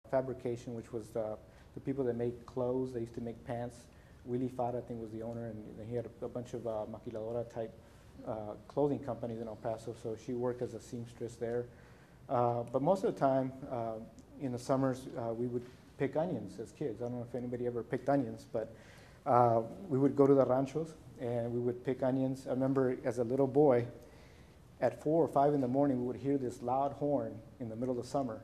fabrication, which was the people that make clothes. They used to make pants. Willie Fara, I think, was the owner, and he had a bunch of maquiladora type clothing companies in El Paso, so she worked as a seamstress there. But most of the time, in the summers, we would pick onions as kids. I don't know if anybody ever picked onions, but we would go to the ranchos and we would pick onions. I remember as a little boy, at 4 or 5 in the morning, we would hear this loud horn in the middle of the summer,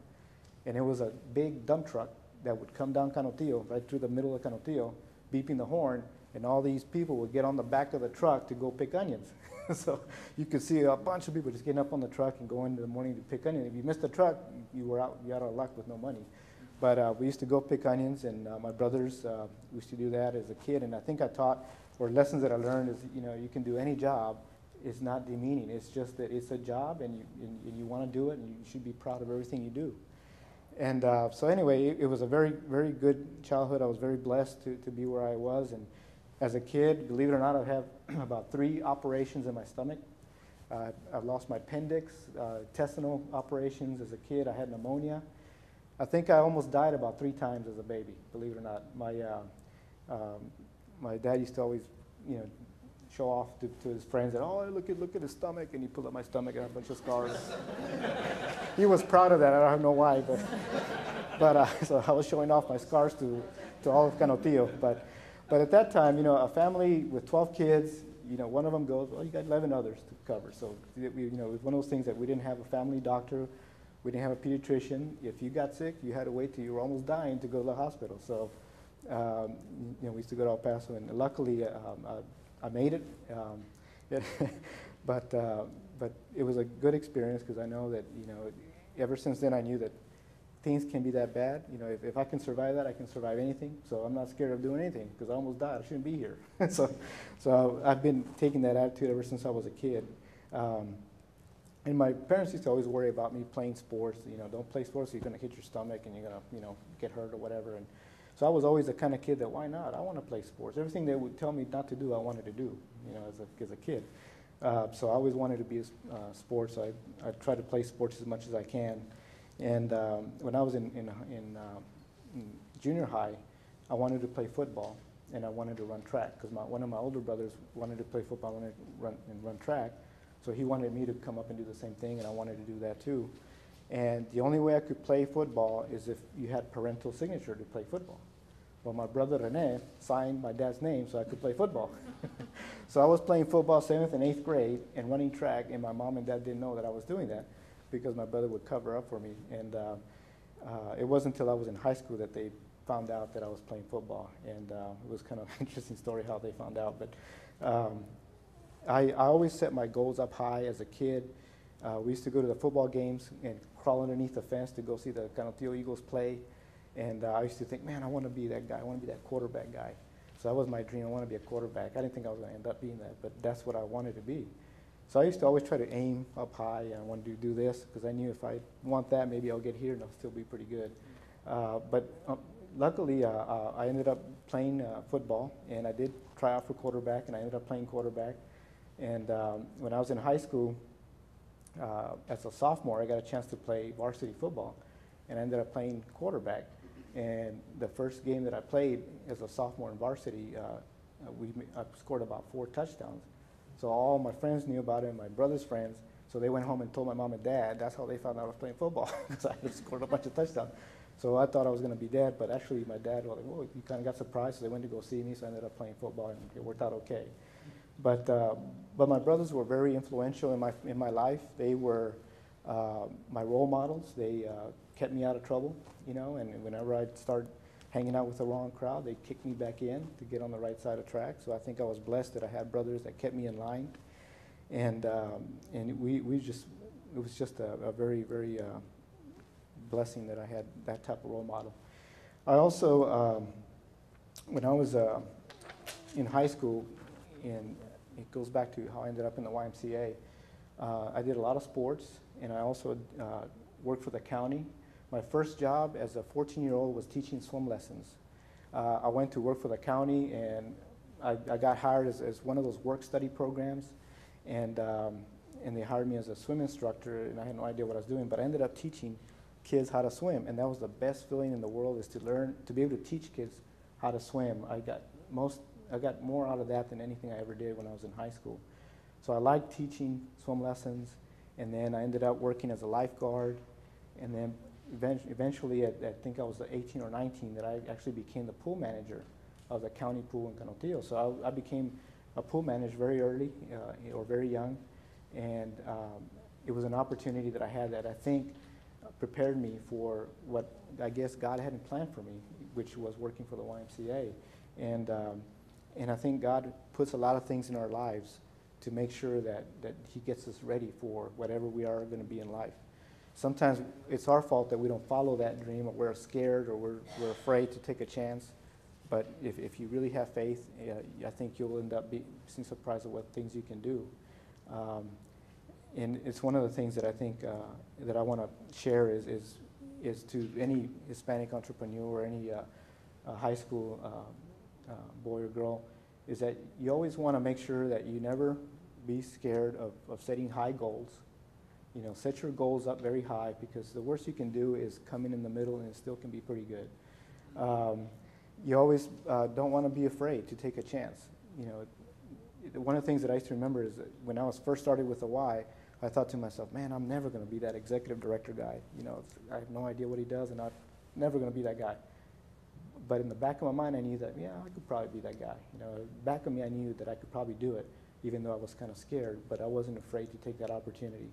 and it was a big dump truck that would come down Canotillo, right through the middle of Canotillo, beeping the horn, and all these people would get on the back of the truck to go pick onions. So you could see a bunch of people just getting up on the truck and going in the morning to pick onions. If you missed the truck, you were out of luck with no money. But we used to go pick onions, and my brothers used to do that as a kid. And I think I taught, or lessons that I learned is, you can do any job. It's not demeaning. It's just that it's a job, and you want to do it, and you should be proud of everything you do. And so anyway, it was a very, very good childhood. I was very blessed to be where I was. And as a kid, believe it or not, I've had about 3 operations in my stomach. I've lost my appendix, intestinal operations as a kid. I had pneumonia. I think I almost died about 3 times as a baby, believe it or not. My dad used to always, show off to his friends that, oh, look at his stomach, and he pulled up my stomach and had a bunch of scars. He was proud of that. I don't know why, but so I was showing off my scars to all of Canotillo. But at that time, a family with 12 kids, one of them goes, well, you got 11 others to cover. So it was one of those things that we didn't have a family doctor, we didn't have a pediatrician. If you got sick, you had to wait till you were almost dying to go to the hospital. So we used to go to El Paso, and luckily I made it. But it was a good experience, because I know that, ever since then I knew that things can be that bad. If I can survive that, I can survive anything. So I'm not scared of doing anything, because I almost died. I shouldn't be here. So I've been taking that attitude ever since I was a kid. And my parents used to always worry about me playing sports. Don't play sports, you're going to hit your stomach and you're going to, get hurt or whatever. And so I was always the kind of kid that, why not? I want to play sports. Everything they would tell me not to do, I wanted to do, as a kid. So I always wanted to be a sports. So I try to play sports as much as I can. And when I was in junior high, I wanted to play football, and I wanted to run track, because one of my older brothers wanted to play football and run track. So he wanted me to come up and do the same thing, and I wanted to do that too. And the only way I could play football is if you had parental signature to play football. Well, my brother Rene signed my dad's name so I could play football. So I was playing football 7th and 8th grade and running track, and my mom and dad didn't know that I was doing that, because my brother would cover up for me. And it wasn't until I was in high school that they found out that I was playing football. And it was kind of an interesting story how they found out. But I always set my goals up high as a kid. We used to go to the football games and crawl underneath the fence to go see the Canotillo Eagles play. And I used to think, man, I want to be that guy. I want to be that quarterback guy. So that was my dream. I want to be a quarterback. I didn't think I was going to end up being that, but that's what I wanted to be. So I used to always try to aim up high, and I wanted to do this, because I knew if I want that, maybe I'll get here and I'll still be pretty good. But luckily, I ended up playing football, and I did try out for quarterback, and I ended up playing quarterback. And when I was in high school, as a sophomore, I got a chance to play varsity football, and I ended up playing quarterback. And the first game that I played as a sophomore in varsity, I scored about 4 touchdowns. So all my friends knew about it, and my brother's friends. So they went home and told my mom and dad. That's how they found out I was playing football, because I had scored a bunch of touchdowns. So I thought I was going to be dead, but actually my dad was like, whoa, he kind of got surprised. So they went to go see me, so I ended up playing football, and it worked out okay. But my brothers were very influential in my life. They were my role models. They kept me out of trouble, and whenever I'd start hanging out with the wrong crowd, they kicked me back in to get on the right side of track. So I think I was blessed that I had brothers that kept me in line, and it was just a very, very blessing that I had that type of role model. I also, when I was in high school, and it goes back to how I ended up in the YMCA, I did a lot of sports, and I also worked for the county. My first job as a 14-year-old was teaching swim lessons. I went to work for the county, and I got hired as one of those work-study programs, and they hired me as a swim instructor, and I had no idea what I was doing, but I ended up teaching kids how to swim, and that was the best feeling in the world, is to learn, to be able to teach kids how to swim. I got more out of that than anything I ever did when I was in high school. So I liked teaching swim lessons, and then I ended up working as a lifeguard, and then eventually, I think I was 18 or 19, that I actually became the pool manager of the county pool in Canotillo. So I became a pool manager very early, or very young, and it was an opportunity that I had that I think prepared me for what I guess God hadn't planned for me, which was working for the YMCA. And I think God puts a lot of things in our lives to make sure that He gets us ready for whatever we are going to be in life. Sometimes it's our fault that we don't follow that dream, or we're scared, or we're afraid to take a chance. But if you really have faith, I think you'll end up being surprised at what things you can do. And it's one of the things that I think that I want to share is to any Hispanic entrepreneur, or any high school boy or girl, is that you always want to make sure that you never be scared of setting high goals. You know, set your goals up very high, because the worst you can do is come in the middle, and it still can be pretty good. You always don't want to be afraid to take a chance. You know, one of the things that I used to remember is that when I was first started with the Y, I thought to myself, man, I'm never going to be that executive director guy. You know, I have no idea what he does, and I'm never going to be that guy. But in the back of my mind, I knew that, yeah, I could probably be that guy. You know, back of me, I knew that I could probably do it, even though I was kind of scared, but I wasn't afraid to take that opportunity.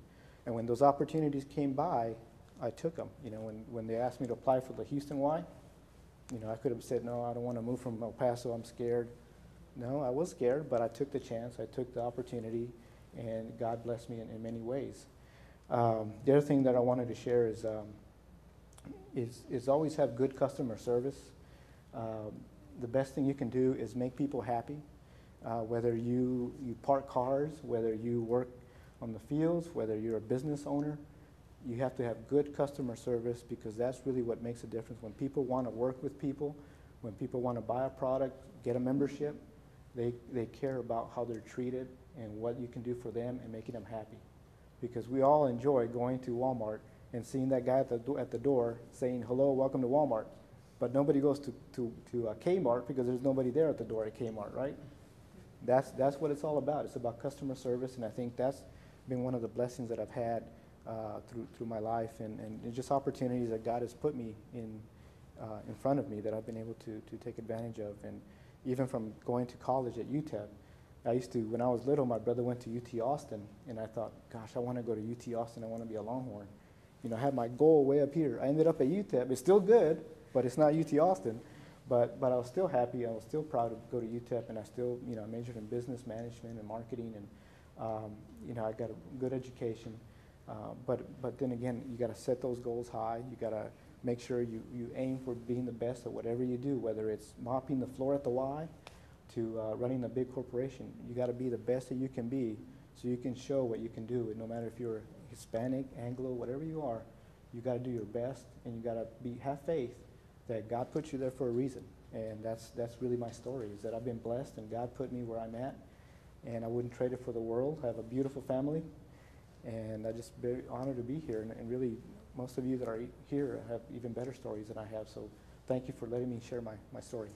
And when those opportunities came by, I took them. You know, when they asked me to apply for the Houston Y, you know, I could have said, no, I don't want to move from El Paso, I'm scared. No, I was scared, but I took the chance, I took the opportunity, and God blessed me in many ways. The other thing that I wanted to share is always have good customer service. The best thing you can do is make people happy. Whether you park cars, whether you work on the fields, whether you're a business owner, you have to have good customer service, because that's really what makes a difference. When people want to work with people, when people want to buy a product, get a membership, they care about how they're treated and what you can do for them and making them happy. Because we all enjoy going to Walmart and seeing that guy at the door saying, hello, welcome to Walmart. But nobody goes to Kmart, because there's nobody there at the door at Kmart, right? That's what it's all about. It's about customer service, and I think that's been one of the blessings that I've had through my life, and just opportunities that God has put me in front of me that I've been able to take advantage of. And even from going to college at UTEP, I used to, when I was little, my brother went to UT Austin, and I thought, gosh, I want to go to UT Austin. I want to be a Longhorn. You know, I had my goal way up here. I ended up at UTEP. It's still good, but it's not UT Austin. But I was still happy. I was still proud to go to UTEP, and I still, you know, majored in business management and marketing, and you know, I got a good education. But then again, you got to set those goals high. You got to make sure you aim for being the best at whatever you do, whether it's mopping the floor at the Y to running a big corporation. You got to be the best that you can be, so you can show what you can do. And no matter if you're Hispanic, Anglo, whatever you are, you got to do your best, and you got to have faith that God put you there for a reason. And that's really my story, is that I've been blessed, and God put me where I'm at, and I wouldn't trade it for the world. I have a beautiful family, and I'm just very honored to be here. And really, most of you that are here have even better stories than I have. So thank you for letting me share my story.